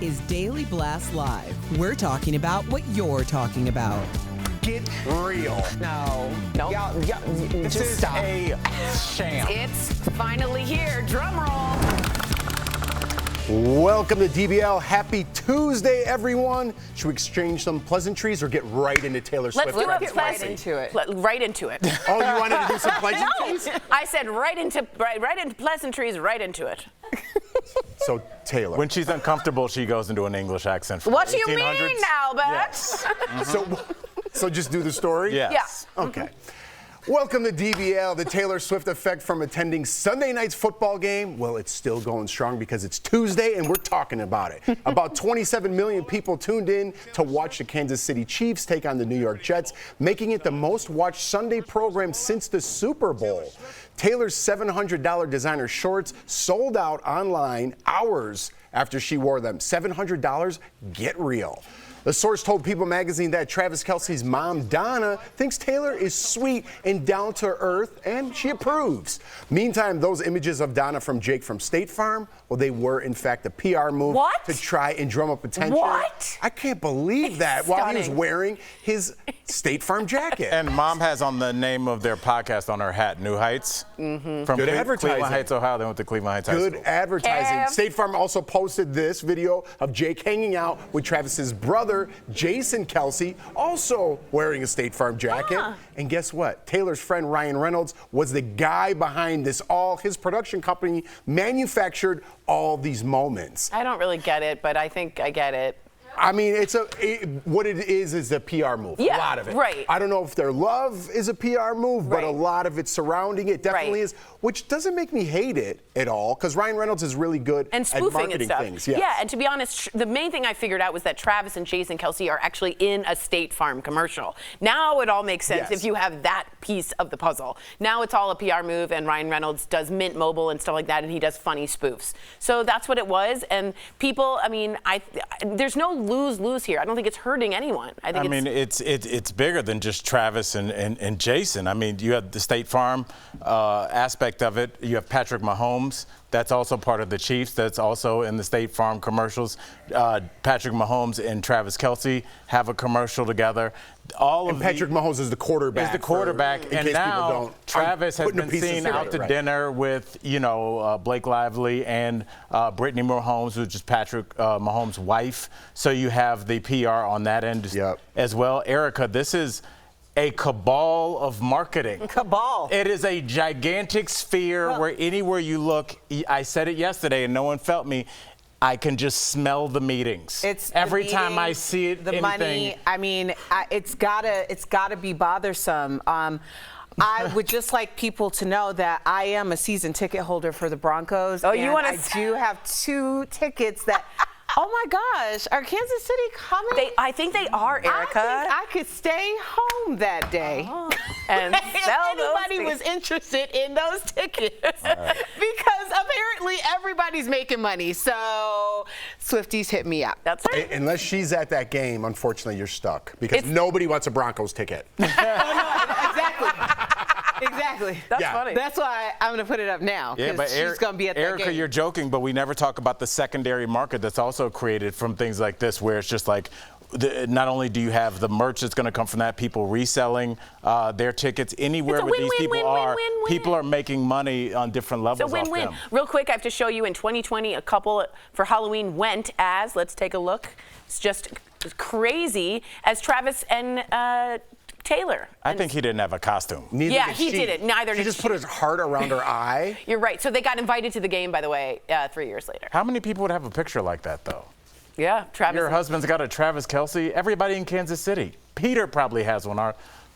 Is Daily Blast Live. We're talking about what you're talking about. Get real. No. This Just is stop. a sham. It's finally here. Drum roll. Welcome to DBL. Happy Tuesday, everyone. Should we exchange some pleasantries or get right into Taylor Swift? Let's do and it Travis right Kelce? into it. Right into it. Oh, you wanted to do some pleasantries? No, I said right into pleasantries, right into it. So, Taylor. When she's uncomfortable, she goes into an English accent. From What the do you 1800s. mean, Albert? Yes. So just do the story? Yes. Yeah. Okay. Welcome to DBL, the Taylor Swift effect from attending Sunday night's football game. Well, it's still going strong because it's Tuesday and we're talking about it. About 27 million people tuned in to watch the Kansas City Chiefs take on the New York Jets, making it the most watched Sunday program since the Super Bowl. Taylor's $700 designer shorts sold out online hours after she wore them. $700? Get real. The source told People magazine that Travis Kelce's mom, Donna, thinks Taylor is sweet and down to earth, and she approves. Meantime, those images of Donna from Jake from State Farm, well, they were, in fact, a PR move to try and drum up attention. What? I can't believe that while he was wearing his State Farm jacket. And Mom has on the name of their podcast on her hat, New Heights. Mm-hmm. From Good advertising. Cleveland Heights, Ohio. They went to Cleveland Heights High Good School. advertising. State Farm also posted this video of Jake hanging out with Travis's brother, Jason Kelce, also wearing a State Farm jacket. And guess what? Taylor's friend Ryan Reynolds was the guy behind this all. His production company manufactured all these moments. I don't really get it, but I think I get it. I mean, what it is a PR move. Yeah, a lot of it. right. I don't know if their love is a PR move, but a lot of it surrounding it definitely is, which doesn't make me hate it at all, because Ryan Reynolds is really good and spoofing at marketing and stuff. things. Yes. Yeah, and to be honest, the main thing I figured out was that Travis and Jason Kelce are actually in a State Farm commercial. Now it all makes sense if you have that piece of the puzzle. Now it's all a PR move, and Ryan Reynolds does Mint Mobile and stuff like that, and he does funny spoofs. So that's what it was, and people, I mean, there's no lose-lose here. I don't think it's hurting anyone. I think it's bigger than just Travis and Jason. I mean, you have the State Farm aspect of it. You have Patrick Mahomes. That's also part of the Chiefs. That's also in the State Farm commercials. Patrick Mahomes and Travis Kelce have a commercial together. Patrick Mahomes is the quarterback. And now Travis has been seen out to dinner with, Blake Lively and Brittany Mahomes, which is Patrick Mahomes' wife. So you have the PR on that end as well. Erica, this is a cabal of marketing. Cabal. It is a gigantic sphere where anywhere you look, I said it yesterday and no one felt me, I can just smell the meetings. It's every the time meetings, I see it. The money. I mean, it's gotta be bothersome. I would just like people to know that I am a season ticket holder for the Broncos. Oh, you want to? I do have 2 tickets that. Oh my gosh, are Kansas City coming? I think they are, Erica. I think I could stay home that day. And if anybody was interested in those tickets. Because apparently everybody's making money. So Swifties hit me up. That's right. Unless she's at that game, unfortunately, you're stuck. Because nobody wants a Broncos ticket. Exactly. That's funny. That's why I'm going to put it up now. Yeah, but she's going to be at that Erica, game. you're joking, but we never talk about the secondary market that's also created from things like this, where it's just like, not only do you have the merch that's going to come from that, people reselling their tickets anywhere where these people are. People are making money on different levels. It's a win-win. Real quick, I have to show you in 2020, a couple for Halloween went as, let's take a look. It's just crazy as Travis and Taylor. I think he didn't have a costume. Neither yeah, did he didn't. Neither she did just put his heart around her eye. You're right. So they got invited to the game, by the way, 3 years later. How many people would have a picture like that, though? Yeah, Travis. Your husband's got a Travis Kelce. Everybody in Kansas City. Peter probably has one. Our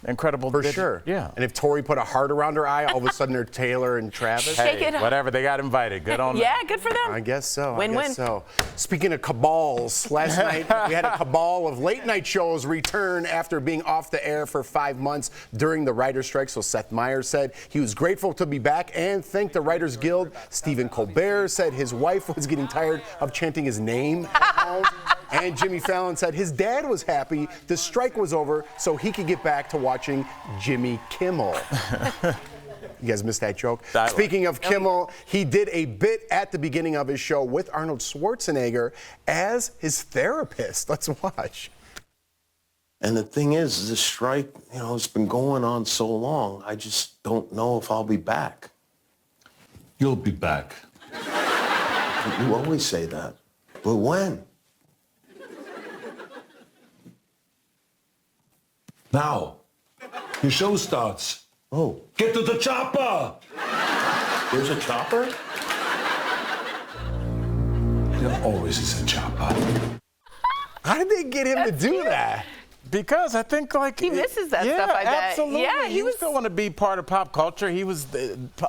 incredible. For sure. Yeah. And if Tori put a heart around her eye, all of a sudden they're Taylor and Travis. Hey, whatever. They got invited. Good on them. Yeah, good for them. I guess so. Win-win. I guess so. Speaking of cabals, last night we had a cabal of late night shows return after being off the air for 5 months during the writer's strike. So Seth Meyers said he was grateful to be back and thanked the Writers Guild. Stephen Colbert said his wife was getting tired of chanting his name at home. And Jimmy Fallon said his dad was happy the strike was over so he could get back to watching Jimmy Kimmel. You guys missed that joke? Dialogue. Speaking of Kimmel, he did a bit at the beginning of his show with Arnold Schwarzenegger as his therapist. Let's watch. And the thing is, this strike, it's been going on so long, I just don't know if I'll be back. You'll be back. You always say that. But when? Now, your show starts. Oh, Get to the chopper! there's a chopper? There always is a chopper. How did they get him to do that? Because I think He misses that stuff, I bet. Absolutely. Yeah, he was still want to be part of pop culture. He was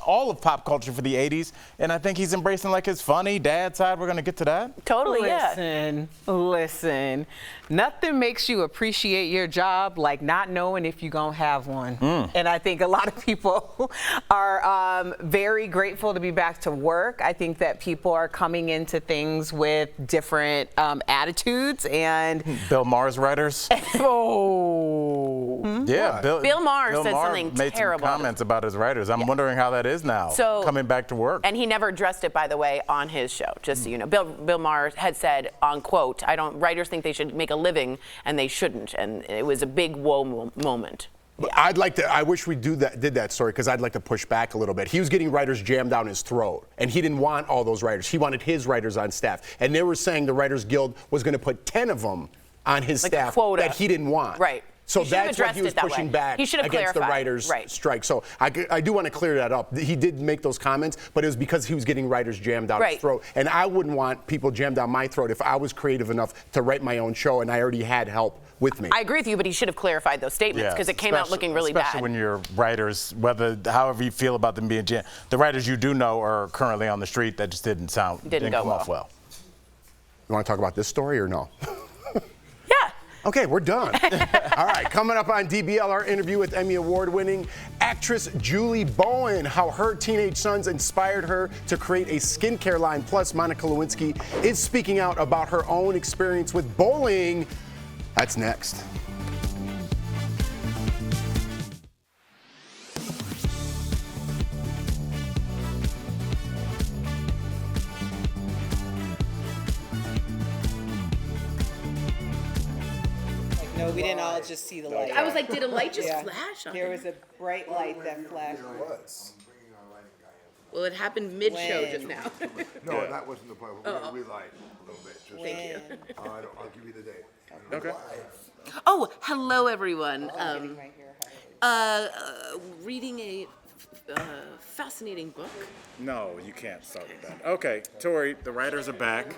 all of pop culture for the 80s, and I think he's embracing like his funny dad side. We're going to get to that. Totally, yeah. Listen. Nothing makes you appreciate your job like not knowing if you're going to have one. And I think a lot of people are very grateful to be back to work. I think that people are coming into things with different attitudes and Bill Maher's writers. Yeah, Bill Maher said something made terrible. some comments about his writers. I'm wondering how that is now, coming back to work. And he never addressed it, by the way, on his show, just so you know. Bill Maher had said, on quote, writers think they should make a living, and they shouldn't. And it was a big whoa moment. Yeah. I wish we did that story, because I'd like to push back a little bit. He was getting writers jammed down his throat, and he didn't want all those writers. He wanted his writers on staff. And they were saying the Writers Guild was going to put 10 of them on his Like a staff quota. that he didn't want. Right. So He should have that's what he was addressed it that pushing way. back He should have against the clarified. writers' Right. strike. So I do want to clear that up. He did make those comments, but it was because he was getting writers jammed down his Right. throat. And I wouldn't want people jammed down my throat if I was creative enough to write my own show and I already had help with me. I agree with you, but he should have clarified those statements, because it came out looking really especially bad. when your writers, however you feel about them being jammed, the writers you do know are currently on the street that just didn't go come off well. You want to talk about this story or no? Yeah. Okay, we're done. All right, coming up on DBL, our interview with Emmy Award-winning actress Julie Bowen, how her teenage sons inspired her to create a skincare line. Plus, Monica Lewinsky is speaking out about her own experience with bowling. That's next. no, we didn't all just see the light. I was like, did a light just Yeah. flash? There was a bright light that flashed. Well, it happened mid-show When? just now. No, that wasn't the plan. We're going to relight a little bit. Just Thank you. I'll give you the date. Okay. Oh, hello, everyone. Reading a fascinating book. No, you can't start with that. Okay, Tori, the writers are back.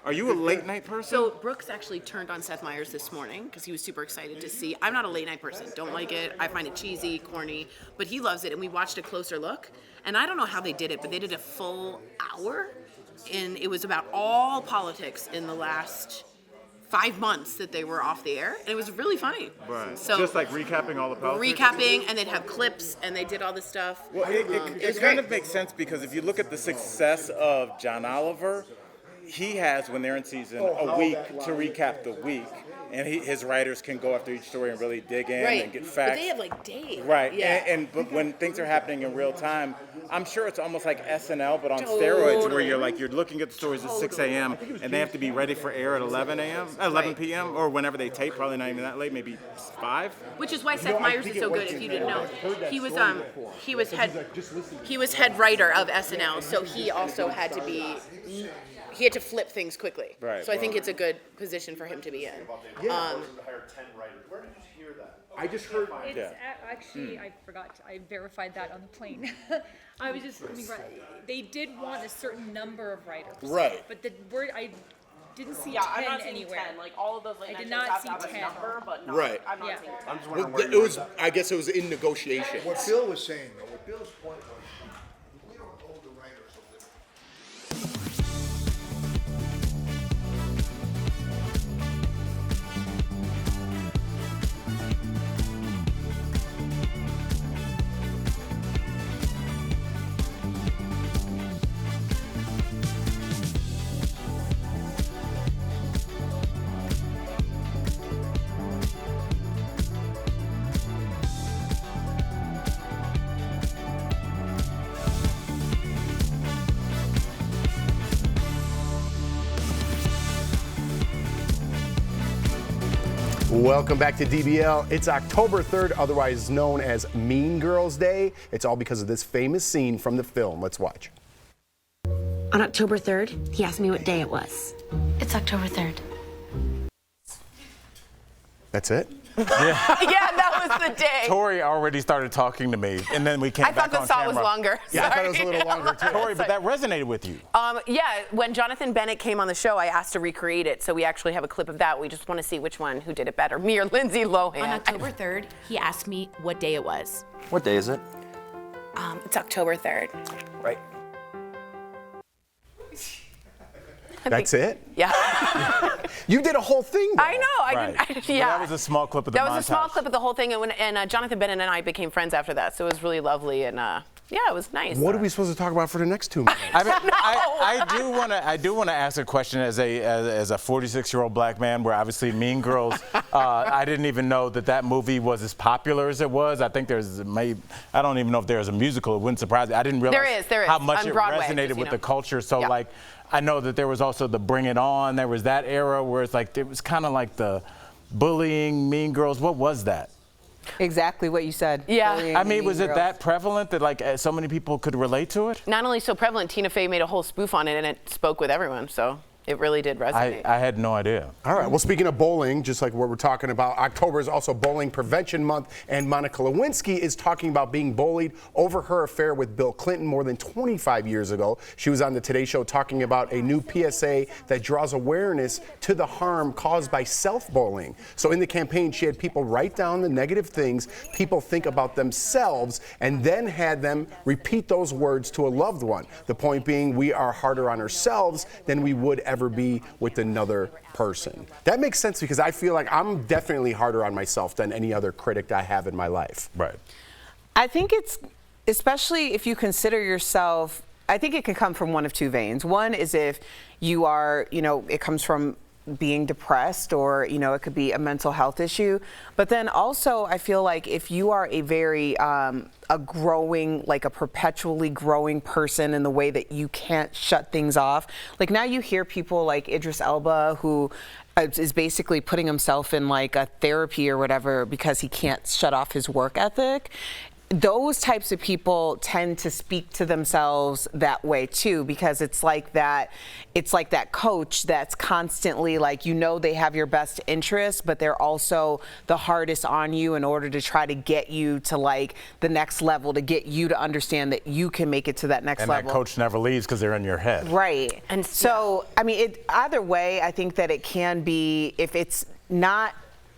Are you a late night person? So Brooks actually turned on Seth Meyers this morning because he was super excited to see. I'm not a late night person. Don't like it. I find it cheesy, corny, but he loves it, and we watched a closer look. And I don't know how they did it, but they did a full hour, and it was about all politics in the last 5 months that they were off the air, and it was really funny. Right. So just like recapping all the politics? recapping, and they'd have clips, and they did all this stuff. Well, it was kind great. of makes sense because if you look at the success of John Oliver, he has, when they're in season, a week to recap the week. And his writers can go after each story and really dig in and get facts. But they have like days. Right, Yeah. but when things are happening in real time, I'm sure it's almost like SNL, but on steroids, where you're looking at the stories at 6 a.m. and they have to be ready for air at 11 p.m. or whenever they tape, probably not even that late, maybe 5. Which is why Seth Meyers is so good. If you didn't know, he was head writer of SNL, so he also had to be. He had to flip things quickly. Right. So I think it's a good position for him to be in. I just heard. It's actually, I forgot, I verified that on the plane. I was just, they did want a certain number of writers. Right. But the word, I didn't see 10 I'm not seeing anywhere. 10. Like all of those late I did night not shows have to see have a 10. number, but not, Right. I'm not Yeah. seeing 10. I'm just wondering Well, where it was. I guess it was in negotiations. What Bill was saying, though, what Bill's point was, we don't owe the writers a living. Welcome back to DBL. It's October 3rd, otherwise known as Mean Girls Day. It's all because of this famous scene from the film. Let's watch. On October 3rd, he asked me what day it was. It's October 3rd. That's it? Yeah, that was the day. Tori already started talking to me, and then we came back on camera. I thought the song was longer. Yeah, I thought it was a little longer too. Tori, but that resonated with you. Yeah, when Jonathan Bennett came on the show, I asked to recreate it, so we actually have a clip of that. We just want to see which one who did it better, me or Lindsay Lohan. On October 3rd, he asked me what day it was. What day is it? It's October 3rd. Right. That's it? Yeah. You did a whole thing, though. I know. Well, that was a small clip of the montage. That was a small clip of the whole thing, and Jonathan Bennett and I became friends after that, so it was really lovely, and yeah, it was nice. What are we supposed to talk about for the next 2 minutes? I do want to ask a question as a 46-year-old black man, where obviously Mean Girls, I didn't even know that movie was as popular as it was. I think I don't even know if there's a musical. It wouldn't surprise me. I didn't realize there is. how much On it Broadway, resonated with know. the culture. So Yeah. I know that there was also the Bring It On. There was that era where it's like, it was kind of like the bullying, Mean Girls. What was that? Exactly what you said. Yeah. Bullying, I mean, was Mean it Girls. that prevalent that so many people could relate to it? Not only so prevalent, Tina Fey made a whole spoof on it, and it spoke with everyone, so it really did resonate. I had no idea. All right. Well, speaking of bowling, just like what we're talking about, October is also Bowling Prevention Month, and Monica Lewinsky is talking about being bullied over her affair with Bill Clinton more than 25 years ago. She was on the Today Show talking about a new PSA that draws awareness to the harm caused by self-bullying. So in the campaign, she had people write down the negative things people think about themselves and then had them repeat those words to a loved one. The point being, we are harder on ourselves than we would ever be with another person. That makes sense because I feel like I'm definitely harder on myself than any other critic I have in my life. Right. I think it's, especially if you consider yourself, I think it can come from one of two veins. One is if you are, it comes from being depressed, or it could be a mental health issue. But then also I feel like if you are a very a perpetually growing person in the way that you can't shut things off, like now you hear people like Idris Elba, who is basically putting himself in like a therapy or whatever because he can't shut off his work ethic. Those types of people tend to speak to themselves that way too, because it's like that coach that's constantly like, they have your best interest, but they're also the hardest on you in order to try to get you to like the next level, to get you to understand that you can make it to that next level. And that coach never leaves because they're in your head. Right. And so, I mean, either way, I think that it can be,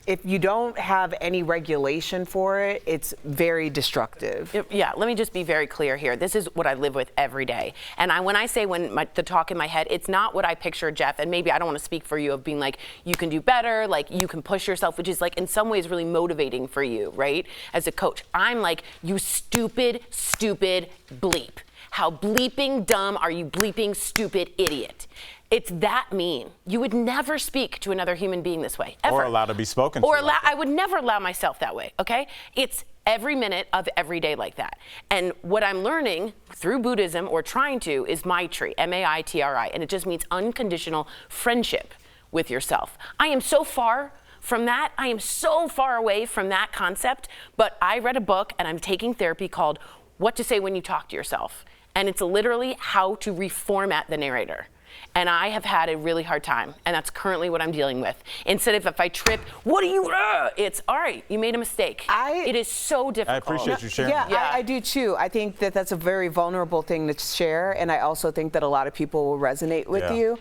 if you don't have any regulation for it, it's very destructive. Yeah, let me just be very clear here. This is what I live with every day. And when I say the talk in my head, it's not what I picture, Jeff, and maybe I don't want to speak for you, of being like, you can do better, like you can push yourself, which is like in some ways really motivating for you, right? As a coach, I'm like, you stupid bleep. How bleeping dumb are you, bleeping stupid idiot? It's that mean. You would never speak to another human being this way, ever. Or allow to be spoken to. I would never allow myself that way, okay? It's every minute of every day like that. And what I'm learning through Buddhism, or trying to, is Maitri, M-A-I-T-R-I, and it just means unconditional friendship with yourself. I am so far from that. I am so far away from that concept, but I read a book and I'm taking therapy called What to Say When You Talk to Yourself. And it's literally how to reformat the narrator. And I have had a really hard time, and that's currently what I'm dealing with. Instead of, if I trip, it's all right, you made a mistake. It is so difficult. I appreciate you sharing. Yeah, I do too. I think that that's a very vulnerable thing to share, and I also think that a lot of people will resonate with you.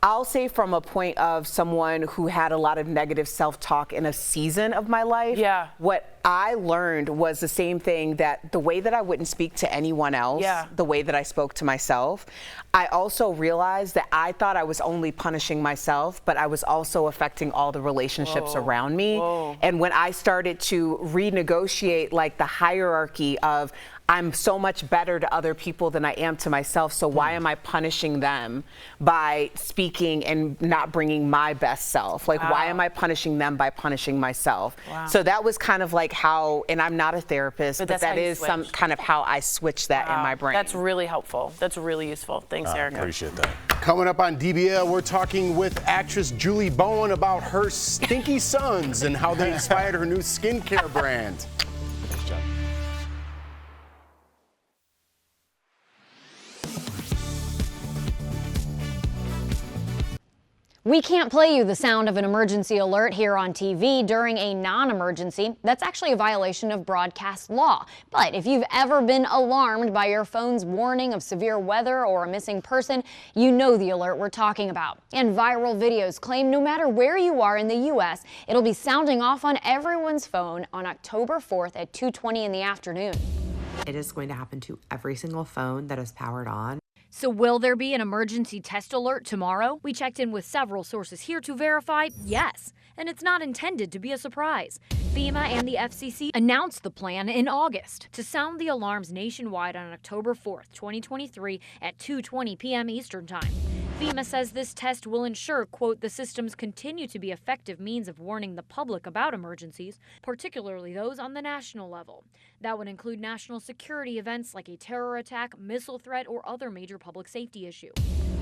I'll say, from a point of someone who had a lot of negative self-talk in a season of my life, what I learned was the same thing, that the way that I wouldn't speak to anyone else, the way that I spoke to myself, I also realized that I thought I was only punishing myself, but I was also affecting all the relationships around me. And when I started to renegotiate like the hierarchy of, I'm so much better to other people than I am to myself. So why am I punishing them by speaking and not bringing my best self? Like, why am I punishing them by punishing myself? So that was kind of like how, and I'm not a therapist, but that is some kind of how I switch that in my brain. That's really helpful. That's really useful. Thanks, Erica. Appreciate that. Coming up on DBL, we're talking with actress Julie Bowen about her stinky sons and how they inspired her new skincare brand. Nice job. We can't play you the sound of an emergency alert here on TV during a non-emergency. That's actually a violation of broadcast law. But if you've ever been alarmed by your phone's warning of severe weather or a missing person, you know the alert we're talking about. And viral videos claim no matter where you are in the U.S., it'll be sounding off on everyone's phone on October 4th at 2:20 in the afternoon. It is going to happen to every single phone that is powered on. So will there be an emergency test alert tomorrow? We checked in with several sources here to verify yes, and it's not intended to be a surprise. FEMA and the FCC announced the plan in August to sound the alarms nationwide on October 4th, 2023 at 2:20 p.m. Eastern Time. FEMA says this test will ensure, quote, the systems continue to be effective means of warning the public about emergencies, particularly those on the national level. That would include national security events like a terror attack, missile threat, or other major public safety issue.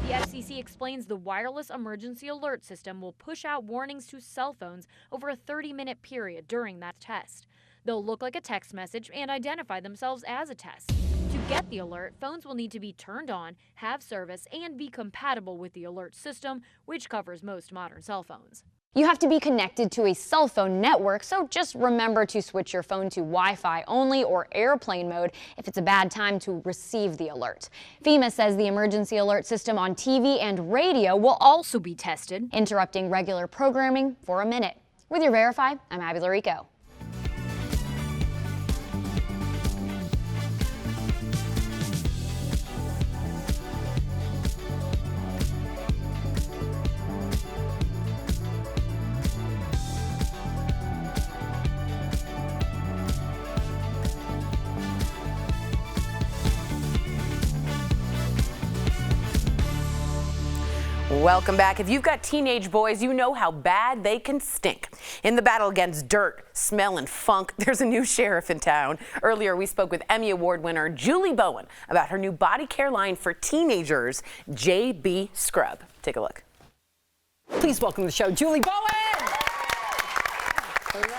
The FCC explains the wireless emergency alert system will push out warnings to cell phones over a 30-minute period during that test. They'll look like a text message and identify themselves as a test. To get the alert, phones will need to be turned on, have service, and be compatible with the alert system, which covers most modern cell phones. You have to be connected to a cell phone network, so just remember to switch your phone to Wi-Fi only or airplane mode if it's a bad time to receive the alert. FEMA says the emergency alert system on TV and radio will also be tested, interrupting regular programming for a minute. With your Verify, I'm Abby Larico. Welcome back. If you've got teenage boys, you know how bad they can stink. In the battle against dirt, smell, and funk, there's a new sheriff in town. Earlier, we spoke with Emmy Award winner Julie Bowen about her new body care line for teenagers, JB Scrub. Take a look. Please welcome to the show, Julie Bowen. Hello.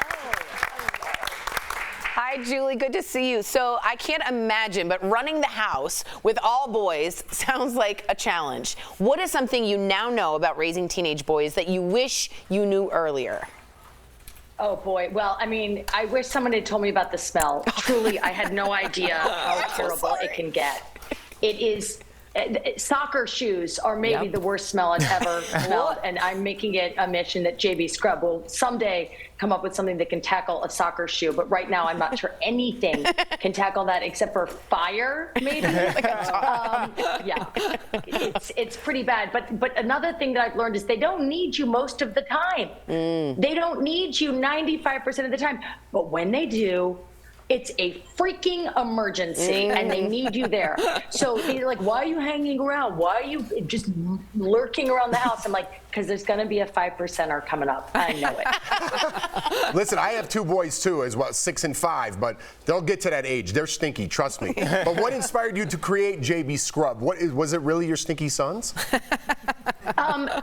Hi, Julie. Good to see you. So I can't imagine, but running the house with all boys sounds like a challenge. What is something you now know about raising teenage boys that you wish you knew earlier? Oh, boy. Well, I mean, I wish someone had told me about the smell. Truly, I had no idea how terrible it can get. It is... Soccer shoes are maybe the worst smell I've ever smelled, and I'm making it a mission that JB Scrub will someday come up with something that can tackle a soccer shoe. But right now, I'm not sure anything can tackle that except for fire, maybe. Yeah, it's pretty bad. But another thing that I've learned is they don't need you most of the time. They don't need you 95% of the time. But when they do, it's a freaking emergency, and they need you there. So they're like, why are you hanging around? Why are you just lurking around the house? I'm like, because there's going to be a 5%er coming up. I know it. Listen, I have two boys, too, as well, 6 and 5, but they'll get to that age. They're stinky, trust me. But what inspired you to create JB Scrub? Was it really your stinky sons?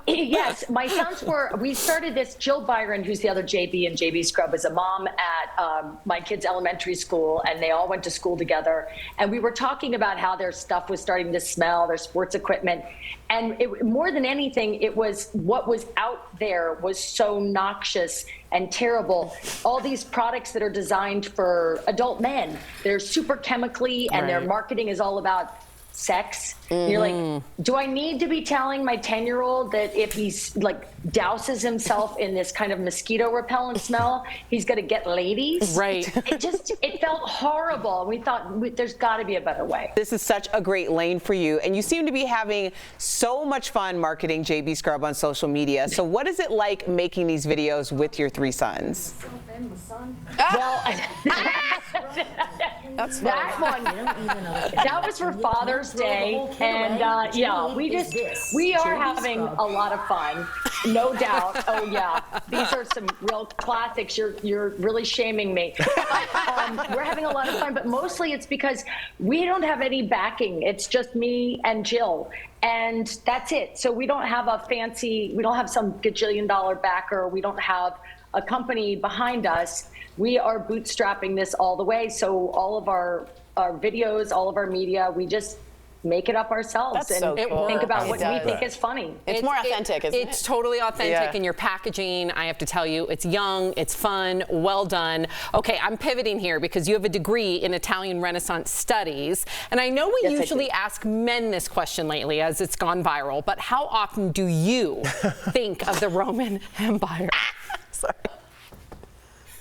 Yes, my sons were, we started this, Jill Byron, who's the other JB and JB Scrub, is a mom at my kids' elementary school, and they all went to school together. And we were talking about how their stuff was starting to smell, their sports equipment. And more than anything, it was what was out there was so noxious and terrible. All these products that are designed for adult men, they're super chemically, and their marketing is all about sex. You're like, do I need to be telling my 10-year-old that if he's like douses himself in this kind of mosquito repellent smell, he's going to get ladies? Right. It felt horrible. We thought there's got to be a better way. This is such a great lane for you, and you seem to be having so much fun marketing JB Scrub on social media. So what is it like making these videos with your 3 sons? in the sun. Well, That's that one. That was for Father's Day, and yeah, we are having a lot of fun, no doubt. Oh yeah, these are some real classics. You're really shaming me. We're having a lot of fun, but mostly it's because we don't have any backing. It's just me and Jill. And that's it. So we don't have we don't have some gajillion-dollar backer. We don't have a company behind us. We are bootstrapping this all the way. So all of our videos, all of our media, we just make it up ourselves. That's and so cool. think about what does. we think is funny. It's more authentic, isn't it? It's totally authentic, Yeah. and your packaging, I have to tell you, it's young, it's fun, well done. Okay, I'm pivoting here because you have a degree in Italian Renaissance studies, and I know we usually ask men this question lately as it's gone viral, but how often do you think of the Roman Empire? Sorry.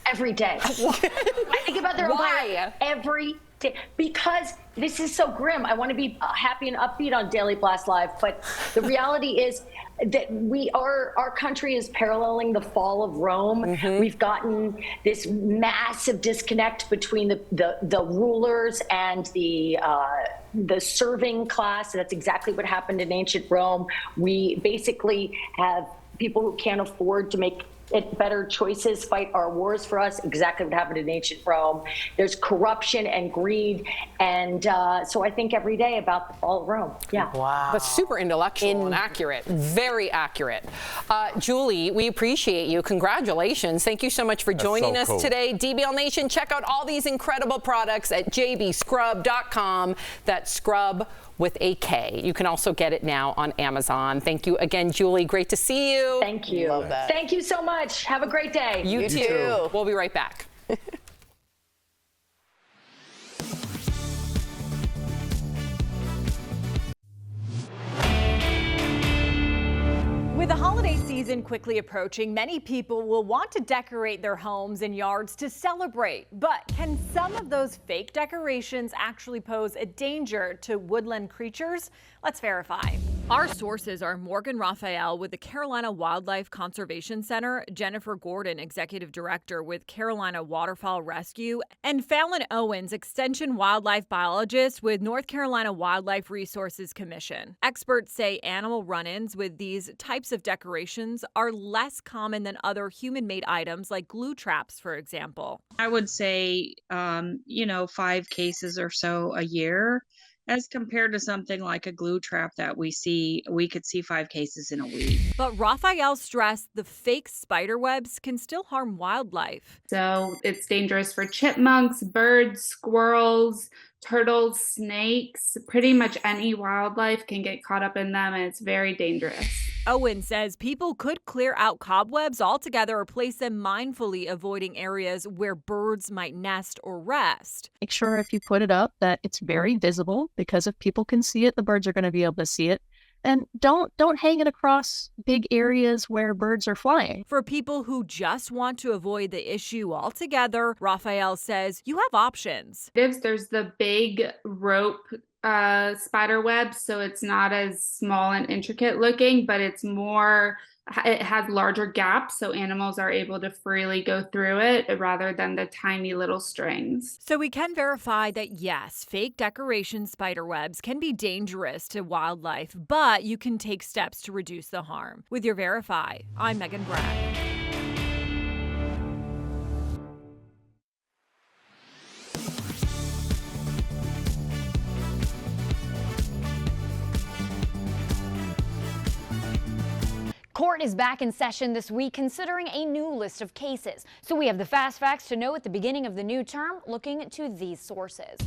Every day. I think about their empire every day because this is so grim. I want to be happy and upbeat on Daily Blast Live, but the reality is that our country is paralleling the fall of Rome. Mm-hmm. We've gotten this massive disconnect between the rulers and the serving class. That's exactly what happened in ancient Rome. We basically have people who can't afford to make better choices, fight our wars for us, exactly what happened in ancient Rome. There's corruption and greed, and so I think every day about the fall of Rome. Yeah. Wow. That's super intellectual and accurate, very accurate. Julie, we appreciate you. Congratulations. Thank you so much for joining us today. DBL Nation, check out all these incredible products at jbscrub.com. That's scrub with a K. You can also get it now on Amazon. Thank you again, Julie. Great to see you. Thank you. Love that. Thank you so much. Have a great day. You too. We'll be right back. With the holiday season quickly approaching, many people will want to decorate their homes and yards to celebrate. But can some of those fake decorations actually pose a danger to woodland creatures? Let's verify. Our sources are Morgan Raphael with the Carolina Wildlife Conservation Center, Jennifer Gordon, Executive Director with Carolina Waterfowl Rescue, and Fallon Owens, Extension Wildlife Biologist with North Carolina Wildlife Resources Commission. Experts say animal run-ins with these types of decorations are less common than other human-made items like glue traps, for example. I would say, 5 cases or so a year. As compared to something like a glue trap that we could see 5 cases in a week. But Raphael stressed the fake spider webs can still harm wildlife. So it's dangerous for chipmunks, birds, squirrels, turtles, snakes. Pretty much any wildlife can get caught up in them, and it's very dangerous. Owen says people could clear out cobwebs altogether or place them mindfully, avoiding areas where birds might nest or rest. Make sure if you put it up that it's very visible, because if people can see it, the birds are going to be able to see it. And don't hang it across big areas where birds are flying. For people who just want to avoid the issue altogether, Raphael says you have options. There's the big rope spider web, so it's not as small and intricate looking, but it has larger gaps, so animals are able to freely go through it rather than the tiny little strings. So we can verify that yes, fake decoration spider webs can be dangerous to wildlife, but you can take steps to reduce the harm. With your Verify, I'm Megan Bragg. Court is back in session this week considering a new list of cases. So we have the fast facts to know at the beginning of the new term, looking to these sources.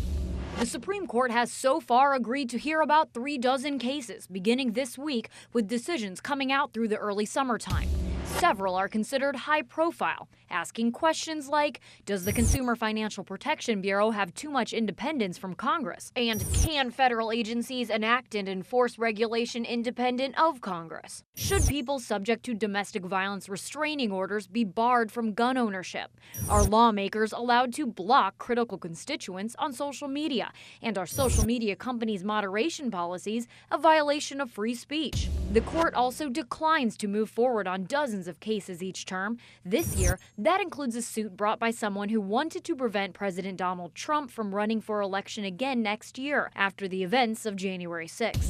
The Supreme Court has so far agreed to hear about 36 cases beginning this week, with decisions coming out through the early summertime. Several are considered high profile, asking questions like, does the Consumer Financial Protection Bureau have too much independence from Congress? And can federal agencies enact and enforce regulation independent of Congress? Should people subject to domestic violence restraining orders be barred from gun ownership? Are lawmakers allowed to block critical constituents on social media? And are social media companies' moderation policies a violation of free speech? The court also declines to move forward on dozens of cases each term. This year, that includes a suit brought by someone who wanted to prevent President Donald Trump from running for election again next year after the events of January 6th.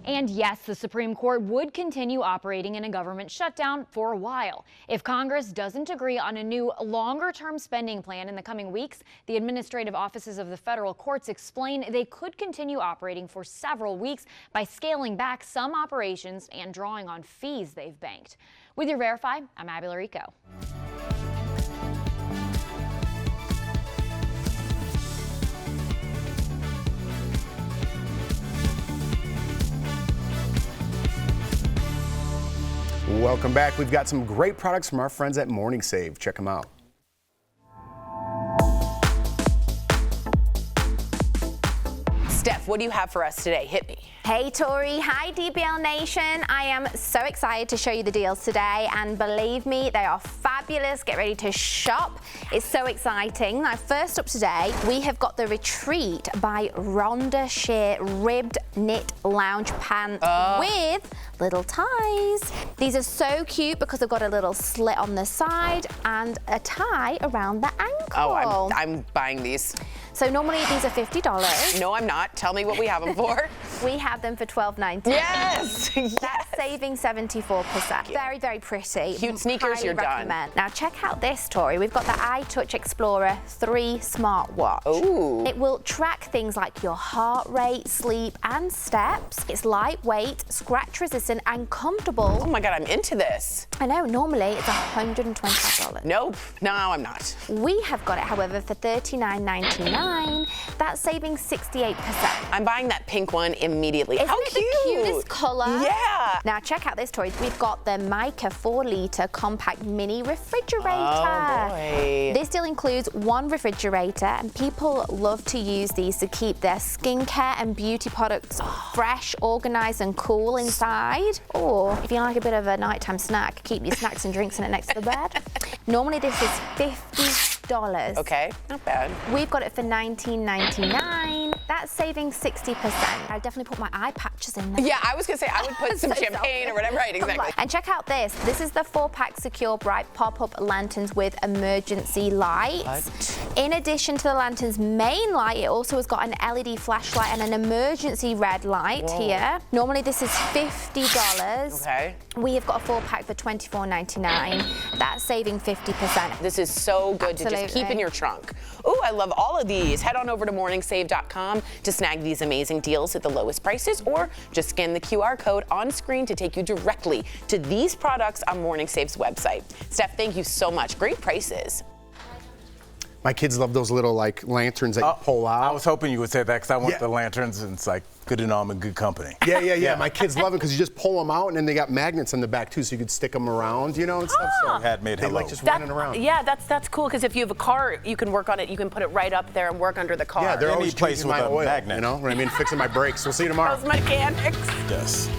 And yes, the Supreme Court would continue operating in a government shutdown for a while. If Congress doesn't agree on a new longer-term spending plan in the coming weeks, the administrative offices of the federal courts explain they could continue operating for several weeks by scaling back some operations and drawing on fees they've banked. With your Verify, I'm Abby Larico. Welcome back. We've got some great products from our friends at Morning Save. Check them out. Steph, what do you have for us today? Hit me. Hey Tori, hi DBL Nation. I am so excited to show you the deals today, and believe me, they are fabulous. Get ready to shop. It's so exciting. Now, first up today, we have got the Retreat by Rhonda Shear ribbed knit lounge pants with little ties. These are so cute because they've got a little slit on the side and a tie around the ankle. Oh, I'm buying these. So normally these are $50. No, I'm not. Tell me what we have them for. We have them for $12.99. Yes! That's saving 74%. Very, very pretty. Cute sneakers, Highly you're recommend. done. Now check out this, Tori. We've got the iTouch Explorer 3 smartwatch. Ooh. It will track things like your heart rate, sleep, and steps. It's lightweight, scratch resistant, and comfortable. Oh my God, I'm into this. I know, normally it's $125. Nope, no, I'm not. We have got it, however, for $39.99. That's saving 68%. I'm buying that pink one immediately. Isn't How it cute? the cutest color? Yeah. Now check out this, Tori. We've got the Mica 4-liter compact mini refrigerator. Oh boy. This deal includes one refrigerator, and people love to use these to keep their skincare and beauty products fresh, organized, and cool inside. Or if you like a bit of a nighttime snack, keep your snacks and drinks in it next to the bed. Normally this is $50. Okay, not bad. We've got it for $19.99. That's saving 60%. I definitely put my eye patches in there. Yeah, I was gonna say I would put some champagne or whatever. Right, exactly. And check out this. This is the 4-pack Secure Bright pop-up lanterns with emergency lights. What? In addition to the lantern's main light, it also has got an LED flashlight and an emergency red light here. Normally this is $50. Okay. We have got a 4-pack for $24.99. That's saving 50%. This is so good to just keep in your trunk. Ooh, I love all of these. Head on over to morningsave.com to snag these amazing deals at the lowest prices, or just scan the QR code on screen to take you directly to these products on Morning Save's website. Steph, thank you so much. Great prices. My kids love those little like lanterns that you pull out. I was hoping you would say that because I want the lanterns, and it's like good to know I'm in good company. Yeah. My kids love it because you just pull them out, and then they got magnets on the back too, so you could stick them around, you know, and stuff. So Handmade they hello. like just running around. Yeah, that's cool, because if you have a car, you can work on it. You can put it right up there and work under the car. Yeah, they're always place changing with my a oil, magnet. you know what I mean? Fixing my brakes. We'll see you tomorrow. Those mechanics. Yes.